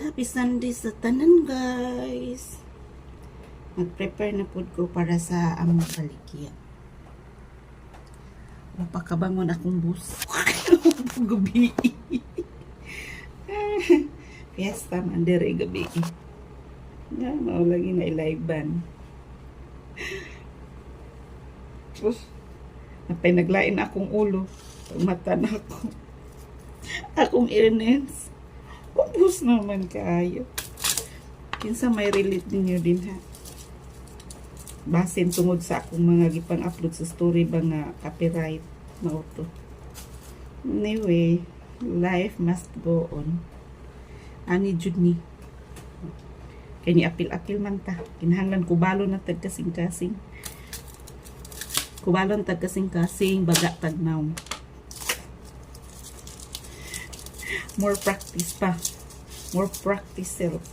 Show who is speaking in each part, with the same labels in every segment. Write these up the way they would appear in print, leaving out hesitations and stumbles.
Speaker 1: Happy Sunday sa tanan, guys. Mag-prepare na po ko para sa among baligya. Mapakabangon akong bus. Gabi. Fiesta man dire gabi. Nga, mao lagi na ilaiban. Tapos, napay naglain akong ulo. Pagmata na ako. Akong earnings. Kubos naman kaayo. Kinsa may relate ninyo din ha. Basin tungod sa akong mga gipang upload sa story ba nga copyright mauto. Anyway, life must go on. Ani jud ni. Kay ni apil-apil man ta. Kinahanglan kubalo na tag kasing-kasing. Kubalon tag kasing-kasing baga tagnaw. More practice pa. More practice self.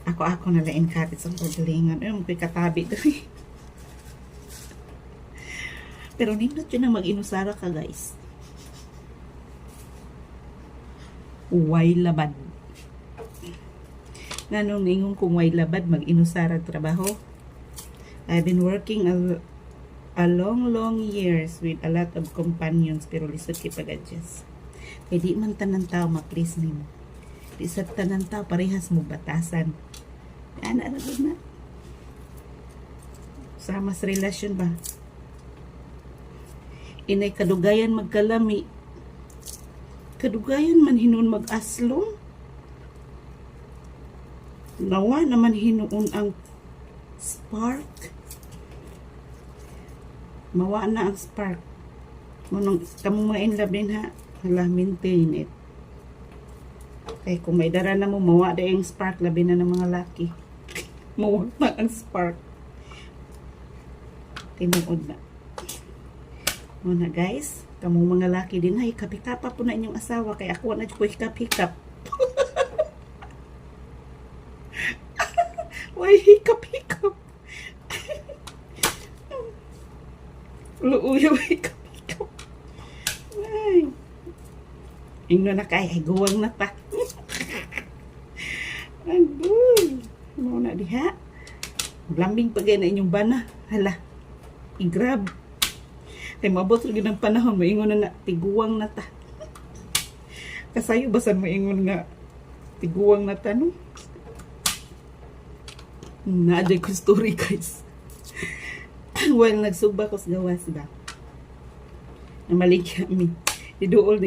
Speaker 1: Ako na lain kapit sa pagalingan. Ay, magpay katabi doon. Pero nindot yun ang mag-inusara ka, guys. Way labad. Nanong ningon kung way labad, mag-inusara trabaho. I've been working a long years with a lot of companions pero lisod kay pag-adjust. Kaya di man tanan tao ma-please nimo. Di sa tanan tao parehas mo batasan. Ana ra gud na. Sama sa relasyon ba? Inay kadugayan magkalami. Kadugayan man hinuon mag-aslong. Nawa naman hinuon ang spark. Mawa na ang spark. Munong kamo mga in love din ha. Hala, maintain it. Kaya kung may dara na mo, mawa na yung spark. Labi na ng mga laki. Mawa na ang spark. Tinuod na. Muna guys, kamo mga laki din ha. Hikap-hikapa po na inyong asawa. Kaya ako na ko hikap-hikap. Why hikap-hikap? Luuyaw hikap-hikap. Ay. Ingno na kaya, ay guwang na pa. Agoy. Ano na diha? Lambing pagay na inyong bana. Hala. I-grab. Kaya mabot rin ng panahon, maingon na tiguwang na ta. Kasayo basan maingon nga tiguwang na ta, no? Naaday ko story, guys. Well, nagsugba ko sa gawas ba? Namalig kami. Iduol din